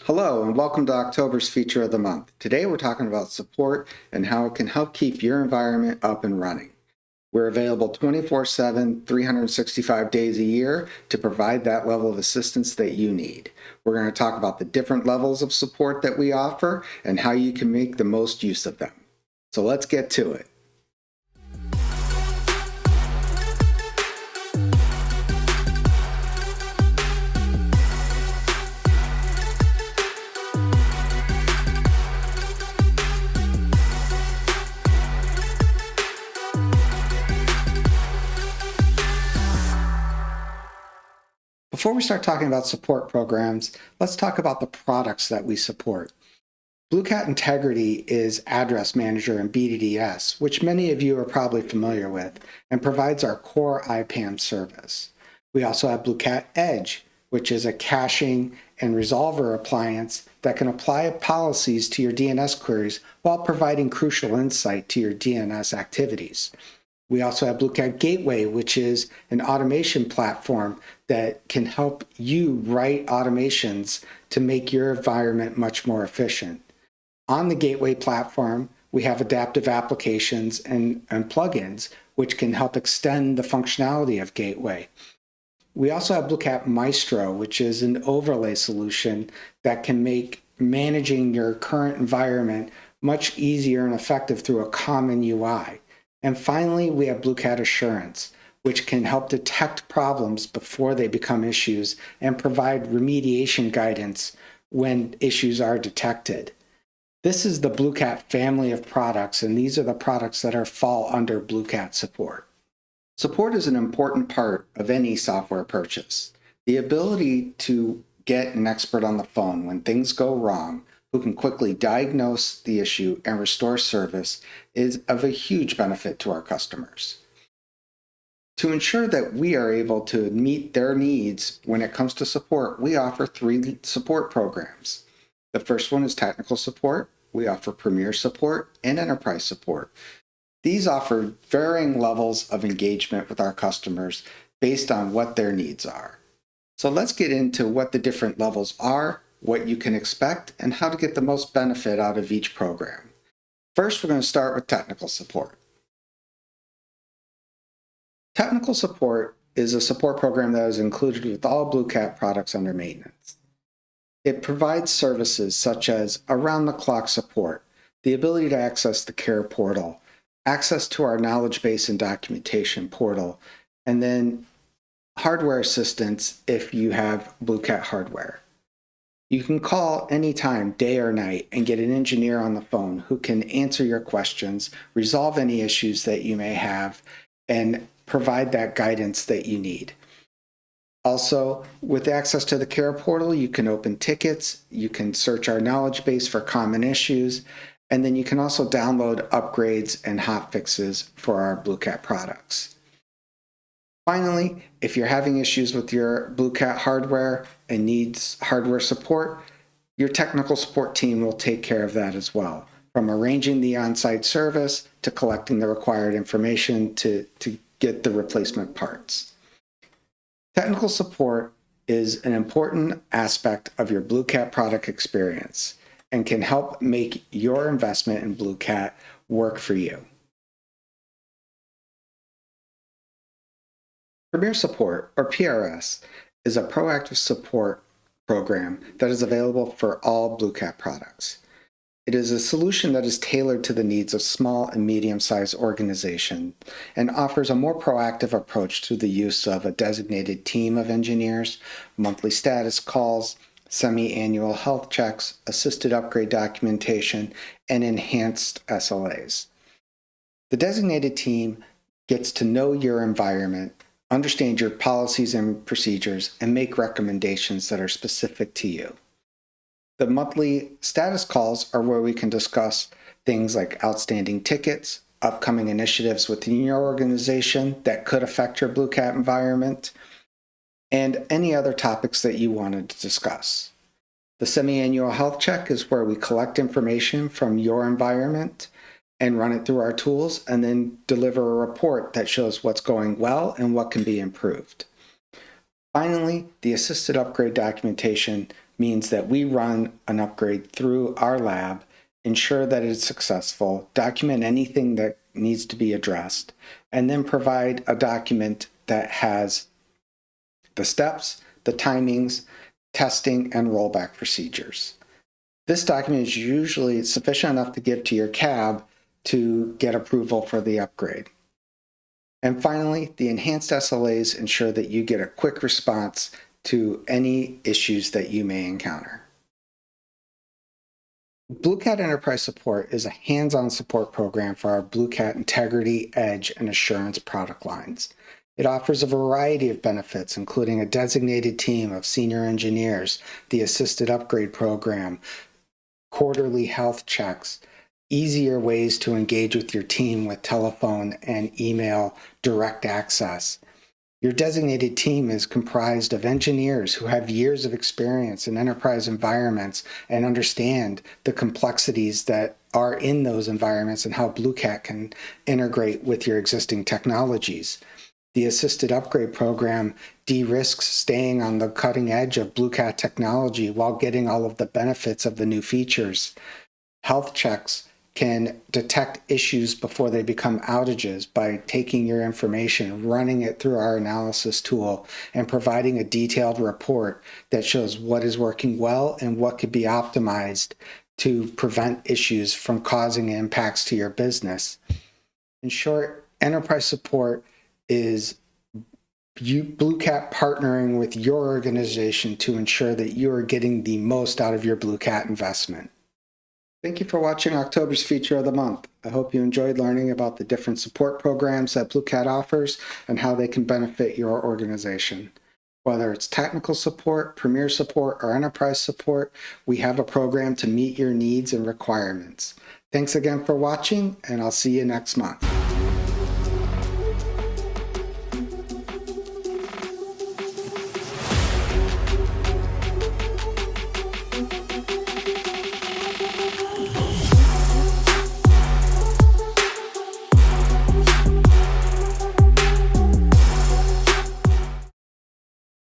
Hello and welcome to October's Feature of the Month. Today we're talking about support and how it can help keep your environment up and running. We're available 24/7, 365 days a year to provide that level of assistance that you need. We're going to talk about the different levels of support that we offer and how you can make the most use of them. So let's get to it. Before we start talking about support programs, let's talk about the products that we support. BlueCat Integrity is Address Manager in BDDS, which many of you are probably familiar with, and provides our core IPAM service. We also have BlueCat Edge, which is a caching and resolver appliance that can apply policies to your DNS queries while providing crucial insight to your DNS activities. We also have BlueCat Gateway, which is an automation platform that can help you write automations to make your environment much more efficient. On the Gateway platform, we have adaptive applications and plugins, which can help extend the functionality of Gateway. We also have BlueCat Maestro, which is an overlay solution that can make managing your current environment much easier and effective through a common UI. And finally, we have BlueCat Assurance, which can help detect problems before they become issues and provide remediation guidance when issues are detected. This is the BlueCat family of products, and these are the products that fall under BlueCat support. Support is an important part of any software purchase. The ability to get an expert on the phone when things go wrong, who can quickly diagnose the issue and restore service, is of a huge benefit to our customers. To ensure that we are able to meet their needs when it comes to support, we offer 3 support programs. The first one is technical support. We offer premier support and enterprise support. These offer varying levels of engagement with our customers based on what their needs are. So let's get into what the different levels are, what you can expect, and how to get the most benefit out of each program. First, we're going to start with technical support. Technical support is a support program that is included with all BlueCat products under maintenance. It provides services such as around-the-clock support, the ability to access the care portal, access to our knowledge base and documentation portal, and then hardware assistance if you have BlueCat hardware. You can call anytime, day or night, and get an engineer on the phone who can answer your questions, resolve any issues that you may have, and provide that guidance that you need. Also, with access to the care portal, you can open tickets, you can search our knowledge base for common issues, and then you can also download upgrades and hotfixes for our BlueCat products. Finally, if you're having issues with your BlueCat hardware and needs hardware support, your technical support team will take care of that as well, from arranging the on-site service to collecting the required information to get the replacement parts. Technical support is an important aspect of your BlueCat product experience and can help make your investment in BlueCat work for you. Premier Support, or PRS, is a proactive support program that is available for all BlueCat products. It is a solution that is tailored to the needs of small and medium-sized organizations and offers a more proactive approach to the use of a designated team of engineers, monthly status calls, semi-annual health checks, assisted upgrade documentation, and enhanced SLAs. The designated team gets to know your environment, understand your policies and procedures, and make recommendations that are specific to you. The monthly status calls are where we can discuss things like outstanding tickets, upcoming initiatives within your organization that could affect your BlueCat environment, and any other topics that you wanted to discuss. The semi-annual health check is where we collect information from your environment and run it through our tools and then deliver a report that shows what's going well and what can be improved. Finally, the assisted upgrade documentation means that we run an upgrade through our lab, ensure that it's successful, document anything that needs to be addressed, and then provide a document that has the steps, the timings, testing, and rollback procedures. This document is usually sufficient enough to give to your cab to get approval for the upgrade. And finally, the enhanced SLAs ensure that you get a quick response to any issues that you may encounter. BlueCat Enterprise Support is a hands-on support program for our BlueCat Integrity, Edge, and Assurance product lines. It offers a variety of benefits, including a designated team of senior engineers, the assisted upgrade program, quarterly health checks, easier ways to engage with your team with telephone and email direct access. Your designated team is comprised of engineers who have years of experience in enterprise environments and understand the complexities that are in those environments and how BlueCat can integrate with your existing technologies. The assisted upgrade program de-risks staying on the cutting edge of BlueCat technology while getting all of the benefits of the new features. Health checks can detect issues before they become outages by taking your information, running it through our analysis tool, and providing a detailed report that shows what is working well and what could be optimized to prevent issues from causing impacts to your business. In short, enterprise support is BlueCat partnering with your organization to ensure that you are getting the most out of your BlueCat investment. Thank you for watching October's Feature of the Month. I hope you enjoyed learning about the different support programs that BlueCat offers and how they can benefit your organization. Whether it's technical support, premier support, or enterprise support, we have a program to meet your needs and requirements. Thanks again for watching, and I'll see you next month.